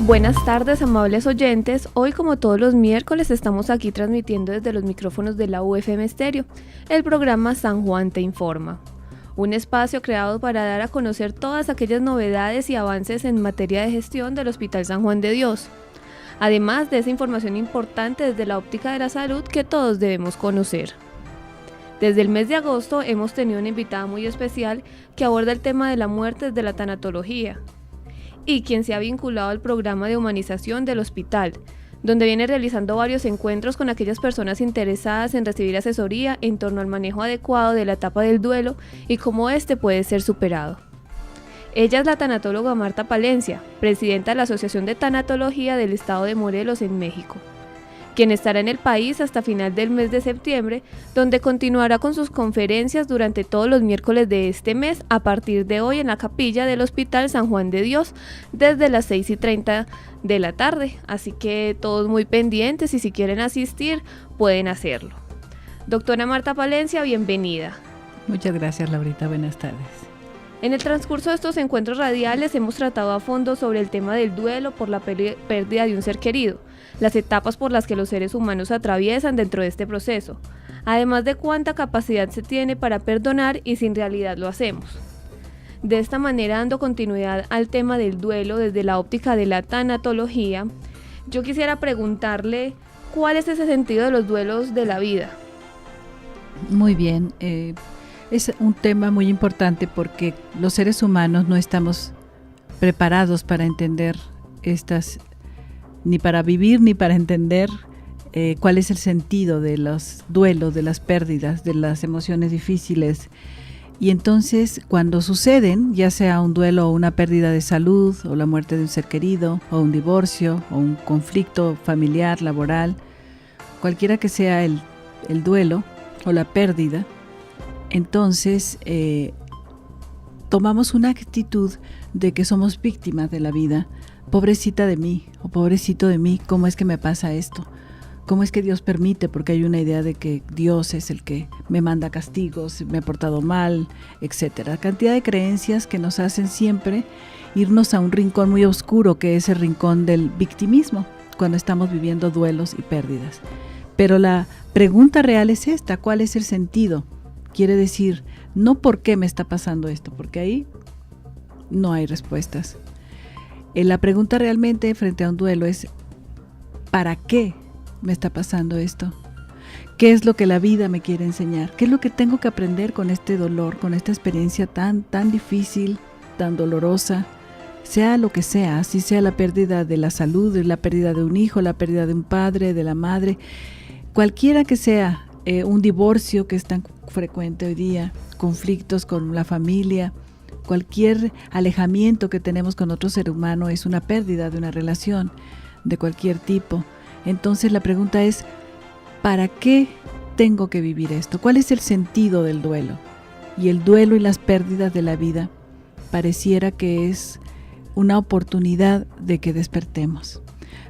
Buenas tardes, amables oyentes. Hoy, como todos los miércoles, estamos aquí transmitiendo desde los micrófonos de la UFM Estéreo, el programa San Juan te informa. Un espacio creado para dar a conocer todas aquellas novedades y avances en materia de gestión del Hospital San Juan de Dios. Además de esa información importante desde la óptica de la salud que todos debemos conocer. Desde el mes de agosto hemos tenido una invitada muy especial que aborda el tema de la muerte desde la tanatología y quien se ha vinculado al programa de humanización del hospital, donde viene realizando varios encuentros con aquellas personas interesadas en recibir asesoría en torno al manejo adecuado de la etapa del duelo y cómo este puede ser superado. Ella es la tanatóloga Marta Palencia, presidenta de la Asociación de Tanatología del Estado de Morelos en México, quien estará en el país hasta final del mes de septiembre, donde continuará con sus conferencias durante todos los miércoles de este mes a partir de hoy en la capilla del Hospital San Juan de Dios desde las 6:30 de la tarde, así que todos muy pendientes y si quieren asistir pueden hacerlo. Doctora Marta Palencia, bienvenida. Muchas gracias, Laurita, buenas tardes. En el transcurso de estos encuentros radiales hemos tratado a fondo sobre el tema del duelo por la pérdida de un ser querido, las etapas por las que los seres humanos atraviesan dentro de este proceso, además de cuánta capacidad se tiene para perdonar y si en realidad lo hacemos. De esta manera, dando continuidad al tema del duelo desde la óptica de la tanatología, yo quisiera preguntarle cuál es ese sentido de los duelos de la vida. Muy bien, es un tema muy importante porque los seres humanos no estamos preparados para entender ni para vivir ni para entender cuál es el sentido de los duelos, de las pérdidas, de las emociones difíciles. Y entonces cuando suceden, ya sea un duelo o una pérdida de salud, o la muerte de un ser querido, o un divorcio, o un conflicto familiar, laboral, cualquiera que sea el duelo o la pérdida, entonces tomamos una actitud de que somos víctimas de la vida. Pobrecita de mí o pobrecito de mí, ¿cómo es que me pasa esto? ¿Cómo es que Dios permite? Porque hay una idea de que Dios es el que me manda castigos, me he portado mal, etcétera. Cantidad de creencias que nos hacen siempre irnos a un rincón muy oscuro, que es el rincón del victimismo, cuando estamos viviendo duelos y pérdidas. Pero la pregunta real es esta: ¿cuál es el sentido? Quiere decir, no por qué me está pasando esto, porque ahí no hay respuestas. La pregunta realmente frente a un duelo es, ¿para qué me está pasando esto? ¿Qué es lo que la vida me quiere enseñar? ¿Qué es lo que tengo que aprender con este dolor, con esta experiencia tan difícil, tan dolorosa? Sea lo que sea, así sea la pérdida de la salud, la pérdida de un hijo, la pérdida de un padre, de la madre, cualquiera que sea, un divorcio que es tan frecuente hoy día, conflictos con la familia, cualquier alejamiento que tenemos con otro ser humano es una pérdida de una relación de cualquier tipo. Entonces la pregunta es, ¿para qué tengo que vivir esto? ¿Cuál es el sentido del duelo? Y el duelo y las pérdidas de la vida pareciera que es una oportunidad de que despertemos.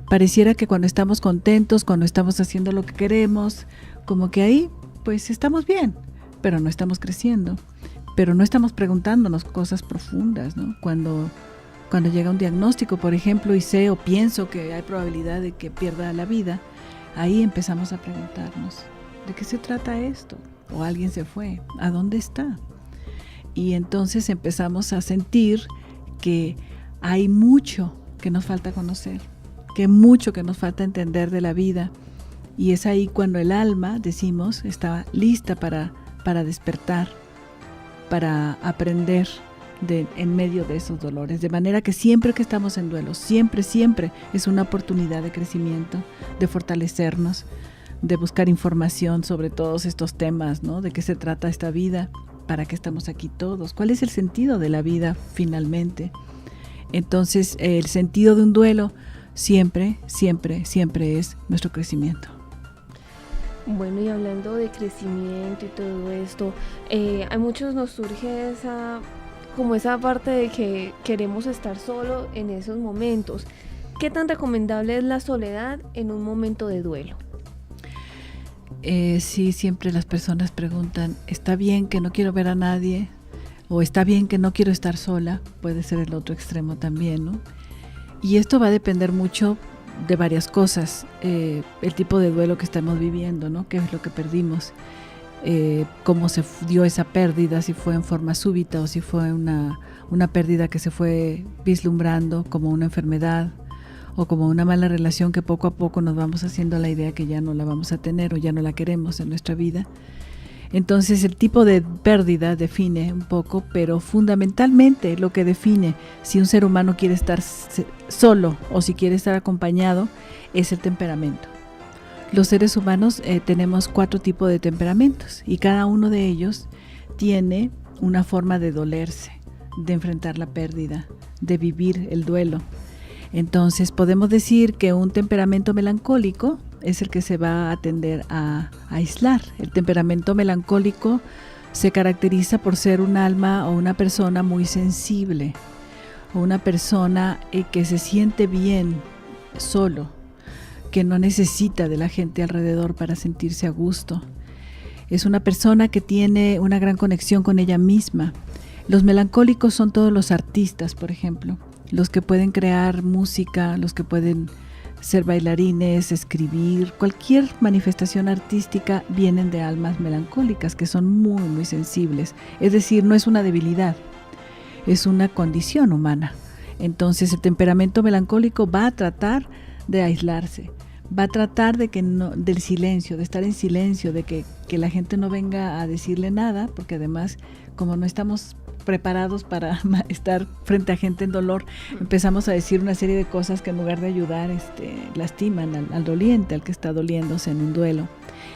Pareciera que cuando estamos contentos, cuando estamos haciendo lo que queremos, como que ahí pues estamos bien, pero no estamos creciendo, pero no estamos preguntándonos cosas profundas, ¿no? Cuando llega un diagnóstico, por ejemplo, y sé o pienso que hay probabilidad de que pierda la vida, ahí empezamos a preguntarnos, ¿de qué se trata esto? ¿O alguien se fue? ¿A dónde está? Y entonces empezamos a sentir que hay mucho que nos falta conocer, que mucho que nos falta entender de la vida. Y es ahí cuando el alma, decimos, está lista para despertar, para aprender en medio de esos dolores. De manera que siempre que estamos en duelo, siempre es una oportunidad de crecimiento, de fortalecernos, de buscar información sobre todos estos temas, ¿no? De qué se trata esta vida, para qué estamos aquí todos, cuál es el sentido de la vida finalmente. Entonces, el sentido de un duelo siempre es nuestro crecimiento. Bueno, y hablando de crecimiento y todo esto, a muchos nos surge esa parte de que queremos estar solo en esos momentos. ¿Qué tan recomendable es la soledad en un momento de duelo? Sí, siempre las personas preguntan, ¿está bien que no quiero ver a nadie? ¿O está bien que no quiero estar sola? Puede ser el otro extremo también, ¿no? Y esto va a depender mucho de varias cosas, el tipo de duelo que estamos viviendo, ¿no? ¿Qué es lo que perdimos? Cómo se dio esa pérdida, si fue en forma súbita o si fue una pérdida que se fue vislumbrando como una enfermedad o como una mala relación que poco a poco nos vamos haciendo la idea que ya no la vamos a tener o ya no la queremos en nuestra vida. Entonces el tipo de pérdida define un poco, pero fundamentalmente lo que define si un ser humano quiere estar solo o si quiere estar acompañado es el temperamento. Los seres humanos tenemos 4 tipos de temperamentos y cada uno de ellos tiene una forma de dolerse, de enfrentar la pérdida, de vivir el duelo. Entonces podemos decir que un temperamento melancólico es el que se va a tender a aislar. El temperamento melancólico se caracteriza por ser un alma o una persona muy sensible, o una persona que se siente bien solo, que no necesita de la gente alrededor para sentirse a gusto. Es una persona que tiene una gran conexión con ella misma. Los melancólicos son todos los artistas, por ejemplo, los que pueden crear música, los que pueden ser bailarines, escribir, cualquier manifestación artística vienen de almas melancólicas que son muy, muy sensibles. Es decir, no es una debilidad, es una condición humana. Entonces el temperamento melancólico va a tratar de aislarse, va a tratar de que no, del silencio, de estar en silencio, de que la gente no venga a decirle nada, porque además, como no estamos preparados para estar frente a gente en dolor, empezamos a decir una serie de cosas que en lugar de ayudar, lastiman al doliente, al que está doliéndose en un duelo.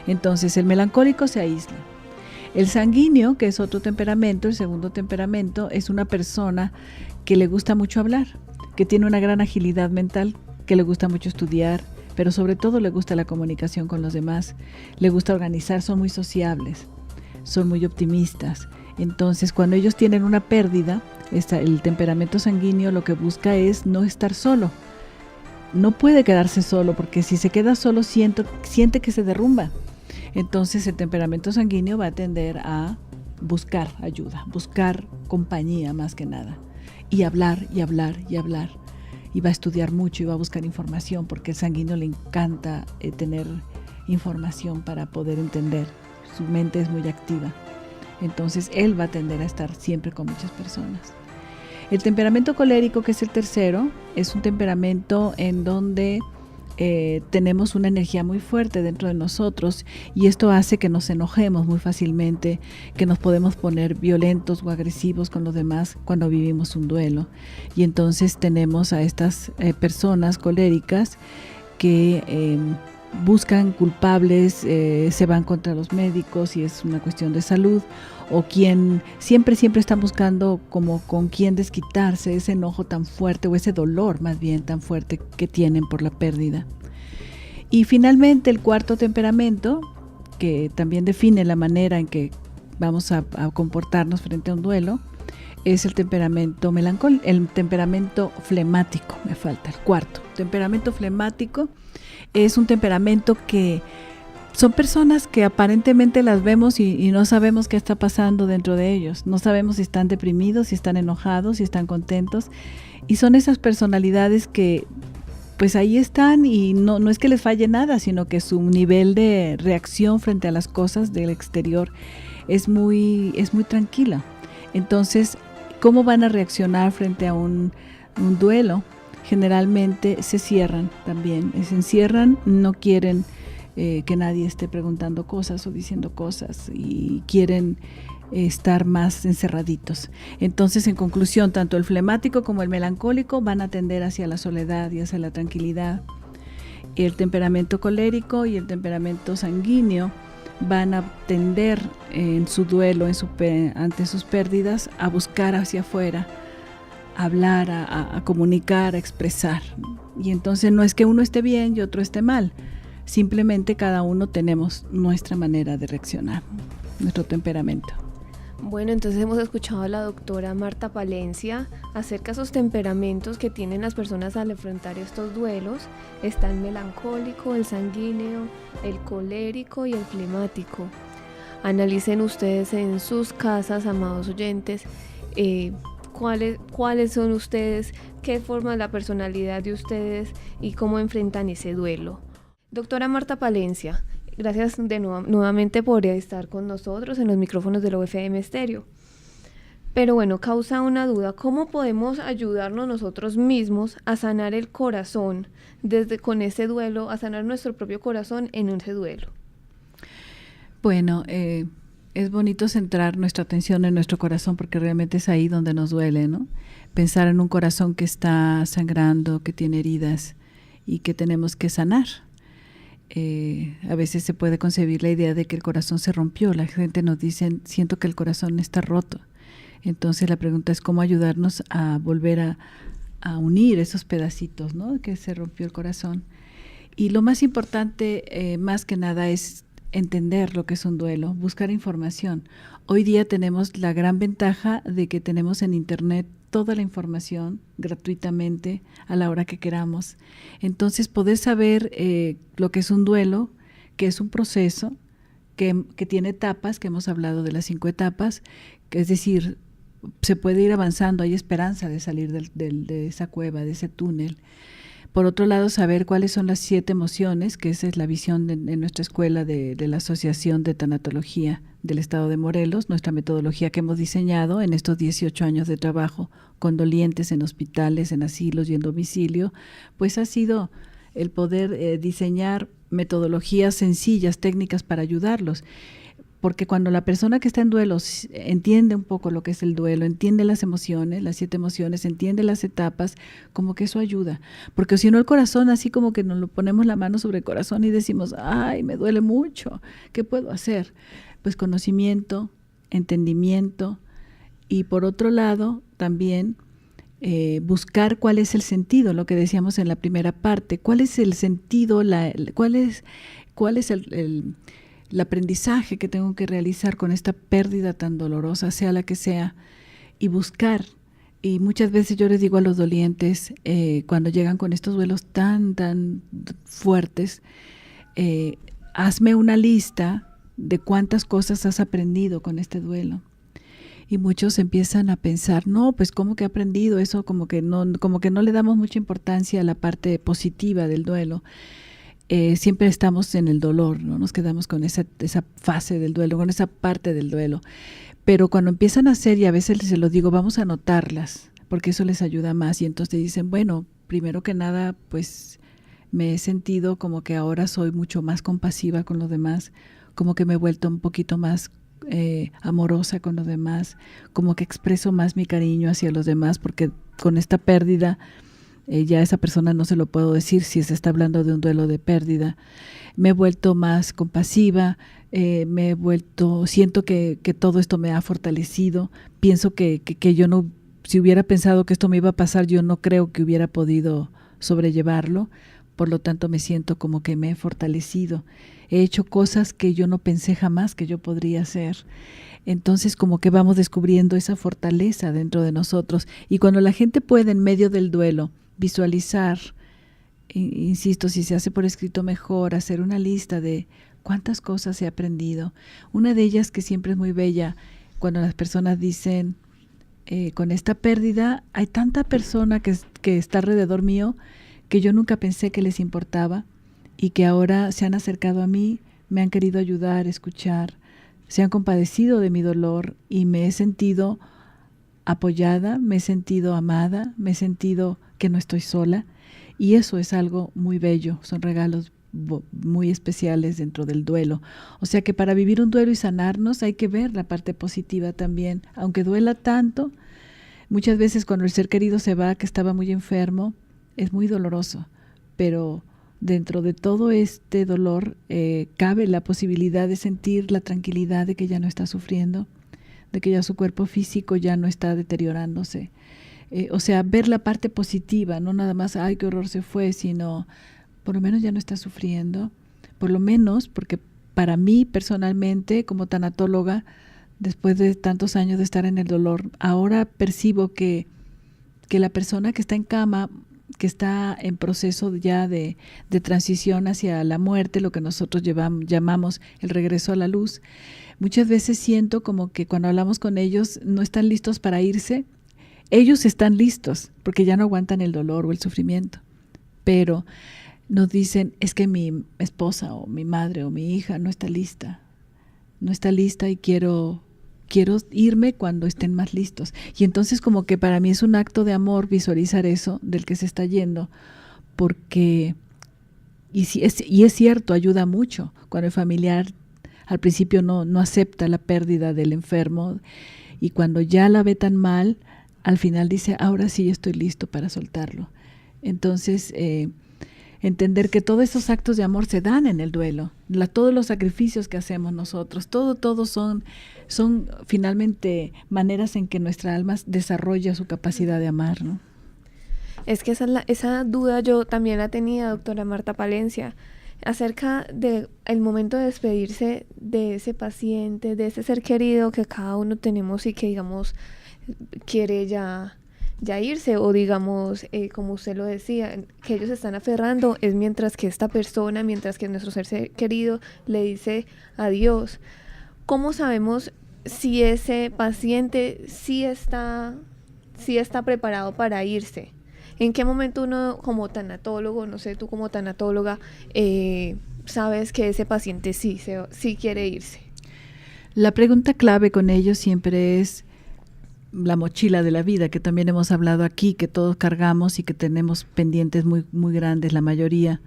Entonces el melancólico se aísla. El sanguíneo, que es otro temperamento, el segundo temperamento, es una persona que le gusta mucho hablar, que tiene una gran agilidad mental, que le gusta mucho estudiar, pero sobre todo le gusta la comunicación con los demás, le gusta organizar, son muy sociables, son muy optimistas. Entonces, cuando ellos tienen una pérdida, el temperamento sanguíneo lo que busca es no estar solo. No puede quedarse solo, porque si se queda solo siente que se derrumba. Entonces, el temperamento sanguíneo va a tender a buscar ayuda, buscar compañía más que nada. Y hablar, y hablar, y hablar. Y va a estudiar mucho y va a buscar información, porque al sanguíneo le encanta tener información para poder entender. Su mente es muy activa. Entonces él va a tender a estar siempre con muchas personas. El temperamento colérico, que es el tercero, es un temperamento en donde tenemos una energía muy fuerte dentro de nosotros y esto hace que nos enojemos muy fácilmente, que nos podemos poner violentos o agresivos con los demás cuando vivimos un duelo. Y entonces tenemos a estas personas coléricas que buscan culpables, se van contra los médicos si es una cuestión de salud, o quien siempre están buscando como con quién desquitarse ese enojo tan fuerte o ese dolor más bien tan fuerte que tienen por la pérdida. Y finalmente el cuarto temperamento, que también define la manera en que vamos a comportarnos frente a un duelo, es el temperamento melancólico, el temperamento flemático, me falta el cuarto. Temperamento flemático es un temperamento que son personas que aparentemente las vemos y no sabemos qué está pasando dentro de ellos. No sabemos si están deprimidos, si están enojados, si están contentos. Y son esas personalidades que pues ahí están y no es que les falle nada, sino que su nivel de reacción frente a las cosas del exterior es muy tranquila. Entonces, ¿cómo van a reaccionar frente a un duelo? Generalmente se cierran también, se encierran, no quieren que nadie esté preguntando cosas o diciendo cosas y quieren estar más encerraditos. Entonces, en conclusión, tanto el flemático como el melancólico van a tender hacia la soledad y hacia la tranquilidad. El temperamento colérico y el temperamento sanguíneo van a tender en su duelo, ante sus pérdidas, a buscar hacia afuera, a hablar, a comunicar, a expresar. Y entonces no es que uno esté bien y otro esté mal, simplemente cada uno tenemos nuestra manera de reaccionar, nuestro temperamento. Bueno, entonces hemos escuchado a la doctora Marta Palencia acerca de esos temperamentos que tienen las personas al enfrentar estos duelos. Está el melancólico, el sanguíneo, el colérico y el flemático. Analicen ustedes en sus casas, amados oyentes, cuáles son ustedes, qué forma la personalidad de ustedes y cómo enfrentan ese duelo. Doctora Marta Palencia, gracias nuevamente por estar con nosotros en los micrófonos de la UFM Estéreo. Pero bueno, causa una duda, ¿cómo podemos ayudarnos nosotros mismos a sanar el corazón con ese duelo, a sanar nuestro propio corazón en ese duelo? Bueno, es bonito centrar nuestra atención en nuestro corazón porque realmente es ahí donde nos duele, ¿no? Pensar en un corazón que está sangrando, que tiene heridas y que tenemos que sanar. A veces se puede concebir la idea de que el corazón se rompió. La gente nos dice, siento que el corazón está roto. Entonces la pregunta es cómo ayudarnos a volver a unir esos pedacitos, ¿no? Que se rompió el corazón. Y lo más importante, más que nada, es entender lo que es un duelo, buscar información. Hoy día tenemos la gran ventaja de que tenemos en internet toda la información gratuitamente a la hora que queramos. Entonces poder saber lo que es un duelo, que es un proceso, que tiene etapas, que hemos hablado de las 5 etapas, que es decir, se puede ir avanzando, hay esperanza de salir de esa cueva, de ese túnel. Por otro lado, saber cuáles son las 7 emociones, que esa es la visión en nuestra escuela de la Asociación de Tanatología del Estado de Morelos, nuestra metodología que hemos diseñado en estos 18 años de trabajo con dolientes en hospitales, en asilos y en domicilio, pues ha sido el poder diseñar metodologías sencillas, técnicas para ayudarlos. Porque cuando la persona que está en duelo entiende un poco lo que es el duelo, entiende las emociones, las 7 emociones, entiende las etapas, como que eso ayuda. Porque si no el corazón, así como que nos lo ponemos la mano sobre el corazón y decimos, ay, me duele mucho, ¿qué puedo hacer? Pues conocimiento, entendimiento y por otro lado también buscar cuál es el sentido, lo que decíamos en la primera parte, cuál es el sentido, cuál es el aprendizaje que tengo que realizar con esta pérdida tan dolorosa, sea la que sea, y buscar. Y muchas veces yo les digo a los dolientes, cuando llegan con estos duelos tan fuertes, hazme una lista de cuántas cosas has aprendido con este duelo. Y muchos empiezan a pensar, no, pues ¿cómo que he aprendido? Eso como que no le damos mucha importancia a la parte positiva del duelo. Siempre estamos en el dolor, ¿no? Nos quedamos con esa fase del duelo, con esa parte del duelo. Pero cuando empiezan a hacer, y a veces se los digo, vamos a anotarlas, porque eso les ayuda más. Y entonces dicen, bueno, primero que nada, pues me he sentido como que ahora soy mucho más compasiva con los demás, como que me he vuelto un poquito más amorosa con los demás, como que expreso más mi cariño hacia los demás, porque con esta pérdida ya esa persona no se lo puedo decir si se está hablando de un duelo de pérdida. Me he vuelto más compasiva, siento que todo esto me ha fortalecido. Pienso que yo no, si hubiera pensado que esto me iba a pasar, yo no creo que hubiera podido sobrellevarlo. Por lo tanto, me siento como que me he fortalecido. He hecho cosas que yo no pensé jamás que yo podría hacer. Entonces, como que vamos descubriendo esa fortaleza dentro de nosotros. Y cuando la gente puede, en medio del duelo, visualizar, insisto, si se hace por escrito mejor, hacer una lista de cuántas cosas he aprendido. Una de ellas que siempre es muy bella, cuando las personas dicen, con esta pérdida, hay tanta persona que está alrededor mío que yo nunca pensé que les importaba y que ahora se han acercado a mí, me han querido ayudar, escuchar, se han compadecido de mi dolor y me he sentido apoyada, me he sentido amada, me he sentido que no estoy sola y eso es algo muy bello, son regalos muy especiales dentro del duelo. O sea que para vivir un duelo y sanarnos hay que ver la parte positiva también, aunque duela tanto. Muchas veces cuando el ser querido se va, que estaba muy enfermo, es muy doloroso, pero dentro de todo este dolor cabe la posibilidad de sentir la tranquilidad de que ya no está sufriendo, de que ya su cuerpo físico ya no está deteriorándose. O sea, ver la parte positiva, no nada más, ay, qué horror se fue, sino por lo menos ya no está sufriendo, por lo menos, porque para mí personalmente, como tanatóloga, después de tantos años de estar en el dolor, ahora percibo que la persona que está en cama, que está en proceso ya de transición hacia la muerte, lo que nosotros llamamos el regreso a la luz, muchas veces siento como que cuando hablamos con ellos no están listos para irse, ellos están listos porque ya no aguantan el dolor o el sufrimiento, pero nos dicen, es que mi esposa o mi madre o mi hija no está lista y quiero irme cuando estén más listos. Y entonces como que para mí es un acto de amor visualizar eso del que se está yendo, porque, y es cierto, ayuda mucho cuando el familiar al principio no acepta la pérdida del enfermo, y cuando ya la ve tan mal, al final dice, ahora sí estoy listo para soltarlo. Entonces, entender que todos esos actos de amor se dan en el duelo, todos los sacrificios que hacemos nosotros, todo son finalmente maneras en que nuestra alma desarrolla su capacidad de amar, ¿no? Es que esa duda yo también la tenía, doctora Marta Palencia, acerca de el momento de despedirse de ese paciente, de ese ser querido que cada uno tenemos y que, digamos, quiere ya irse, o digamos, como usted lo decía, que ellos están aferrando, es mientras que mientras que nuestro ser querido le dice adiós. ¿Cómo sabemos si ese paciente sí está preparado para irse? ¿En qué momento uno como tanatólogo, no sé, tú como tanatóloga, sabes que ese paciente sí quiere irse? La pregunta clave con ellos siempre es la mochila de la vida, que también hemos hablado aquí, que todos cargamos y que tenemos pendientes muy, muy grandes, la mayoría.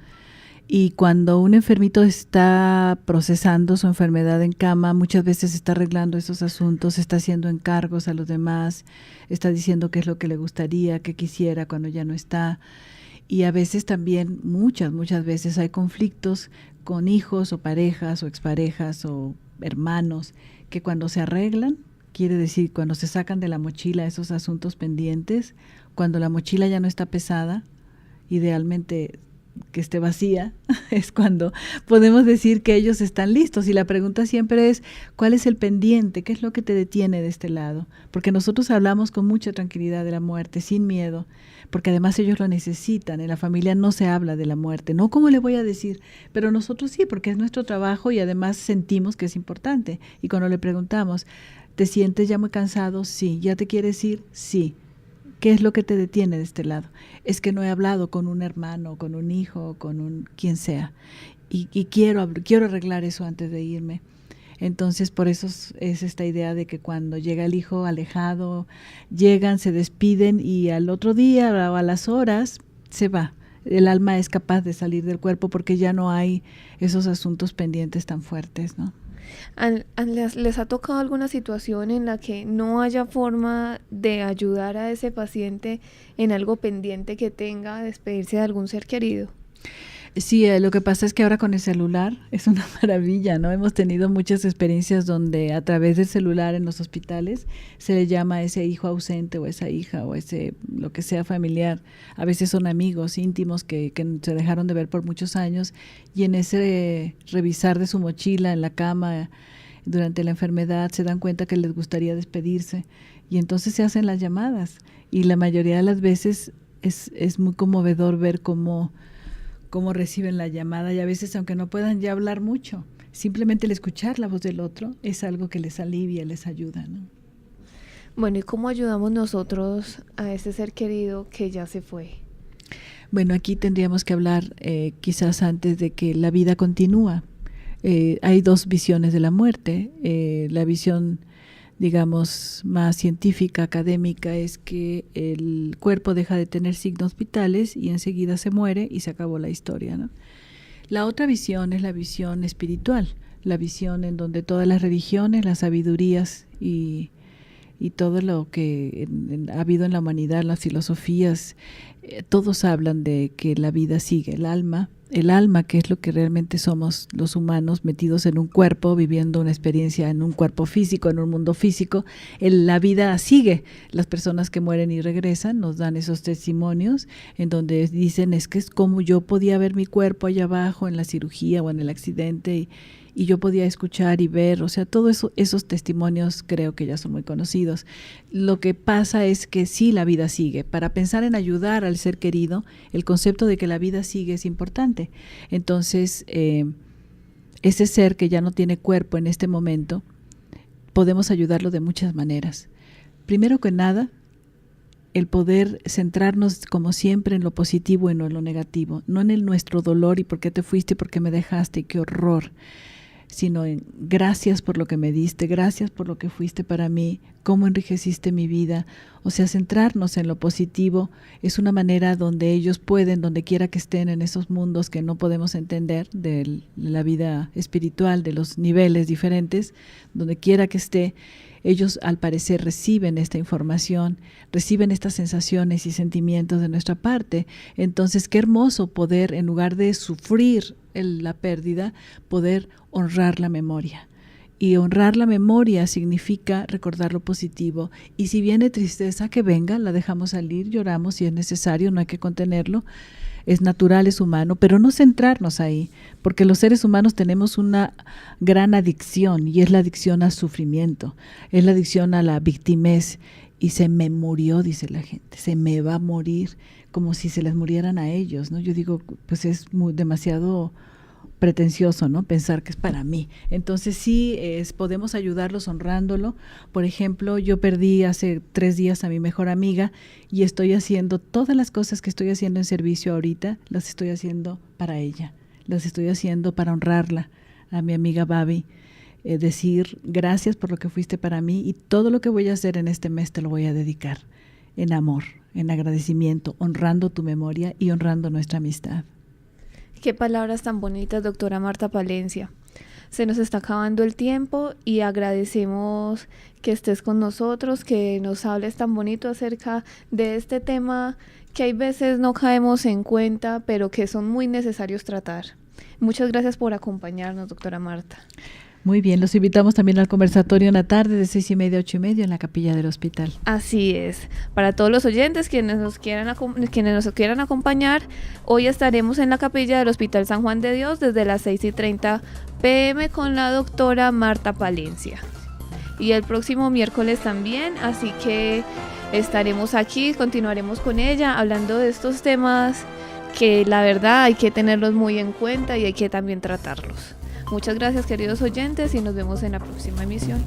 Y cuando un enfermito está procesando su enfermedad en cama, muchas veces está arreglando esos asuntos, está haciendo encargos a los demás, está diciendo qué es lo que le gustaría, qué quisiera cuando ya no está. Y a veces también, muchas veces hay conflictos con hijos o parejas o exparejas o hermanos que cuando se arreglan, quiere decir cuando se sacan de la mochila esos asuntos pendientes, cuando la mochila ya no está pesada, idealmente que esté vacía, es cuando podemos decir que ellos están listos. Y la pregunta siempre es, ¿cuál es el pendiente? ¿Qué es lo que te detiene de este lado? Porque nosotros hablamos con mucha tranquilidad de la muerte, sin miedo, porque además ellos lo necesitan. En la familia no se habla de la muerte, no como le voy a decir, pero nosotros sí, porque es nuestro trabajo y además sentimos que es importante. Y cuando le preguntamos, ¿te sientes ya muy cansado? Sí. ¿Ya te quieres ir? Sí. ¿Qué es lo que te detiene de este lado? Es que no he hablado con un hermano, con un hijo, con quien sea. Y quiero arreglar eso antes de irme. Entonces, por eso es esta idea de que cuando llega el hijo alejado, llegan, se despiden y al otro día o a las horas se va. El alma es capaz de salir del cuerpo porque ya no hay esos asuntos pendientes tan fuertes, ¿no? ¿Les ha tocado alguna situación en la que no haya forma de ayudar a ese paciente en algo pendiente que tenga, a despedirse de algún ser querido? Sí, lo que pasa es que ahora con el celular es una maravilla, ¿no? Hemos tenido muchas experiencias donde a través del celular en los hospitales se le llama a ese hijo ausente o esa hija o ese lo que sea familiar. A veces son amigos íntimos que se dejaron de ver por muchos años y en ese revisar de su mochila en la cama durante la enfermedad se dan cuenta que les gustaría despedirse y entonces se hacen las llamadas y la mayoría de las veces es muy conmovedor ver cómo reciben la llamada y a veces aunque no puedan ya hablar mucho, simplemente el escuchar la voz del otro es algo que les alivia, les ayuda, ¿no? Bueno, ¿y cómo ayudamos nosotros a ese ser querido que ya se fue? Bueno, aquí tendríamos que hablar quizás antes de que la vida continúa. Hay dos visiones de la muerte. La visión, digamos, más científica, académica, es que el cuerpo deja de tener signos vitales y enseguida se muere y se acabó la historia, ¿no? La otra visión es la visión espiritual, la visión en donde todas las religiones, las sabidurías y todo lo que ha habido en la humanidad, las filosofías, todos hablan de que la vida sigue, el alma, que es lo que realmente somos los humanos metidos en un cuerpo, viviendo una experiencia en un cuerpo físico, en un mundo físico, la vida sigue. Las personas que mueren y regresan nos dan esos testimonios en donde dicen es que es como yo podía ver mi cuerpo allá abajo en la cirugía o en el accidente y yo podía escuchar y ver, o sea, todos esos testimonios creo que ya son muy conocidos. Lo que pasa es que sí, la vida sigue. Para pensar en ayudar al ser querido, el concepto de que la vida sigue es importante. Entonces, ese ser que ya no tiene cuerpo en este momento, podemos ayudarlo de muchas maneras. Primero que nada, el poder centrarnos como siempre en lo positivo y no en lo negativo, no en nuestro dolor y por qué te fuiste, por qué me dejaste, qué horror, sino en gracias por lo que me diste, gracias por lo que fuiste para mí, cómo enriqueciste mi vida. O sea, centrarnos en lo positivo es una manera donde ellos pueden, donde quiera que estén en esos mundos que no podemos entender de la vida espiritual, de los niveles diferentes, donde quiera que esté, ellos al parecer reciben esta información, reciben estas sensaciones y sentimientos de nuestra parte. Entonces, qué hermoso poder, en lugar de sufrir la pérdida, poder honrar la memoria. Y honrar la memoria significa recordar lo positivo. Y si viene tristeza, que venga, la dejamos salir, lloramos si es necesario, no hay que contenerlo. Es natural, es humano, pero no centrarnos ahí, porque los seres humanos tenemos una gran adicción, y es la adicción al sufrimiento, es la adicción a la victimez. Y se me murió, dice la gente, se me va a morir, como si se les murieran a ellos, ¿no? Yo digo, pues es demasiado pretencioso, ¿no? Pensar que es para mí. Entonces sí, podemos ayudarlos honrándolo. Por ejemplo, yo perdí hace 3 días a mi mejor amiga y estoy haciendo todas las cosas que estoy haciendo en servicio ahorita, las estoy haciendo para ella, las estoy haciendo para honrarla, a mi amiga Babi, decir gracias por lo que fuiste para mí y todo lo que voy a hacer en este mes te lo voy a dedicar en amor, en agradecimiento, honrando tu memoria y honrando nuestra amistad. Qué palabras tan bonitas, doctora Marta Palencia. Se nos está acabando el tiempo y agradecemos que estés con nosotros, que nos hables tan bonito acerca de este tema que hay veces no caemos en cuenta, pero que son muy necesarios tratar. Muchas gracias por acompañarnos, doctora Marta. Muy bien, los invitamos también al conversatorio en la tarde de 6:30 a 8:30 en la capilla del hospital. Así es. Para todos los oyentes quienes nos quieran acompañar, hoy estaremos en la capilla del Hospital San Juan de Dios desde las 6:30 p.m. con la doctora Marta Palencia. Y el próximo miércoles también, así que estaremos aquí, continuaremos con ella hablando de estos temas que la verdad hay que tenerlos muy en cuenta y hay que también tratarlos. Muchas gracias, queridos oyentes, y nos vemos en la próxima emisión.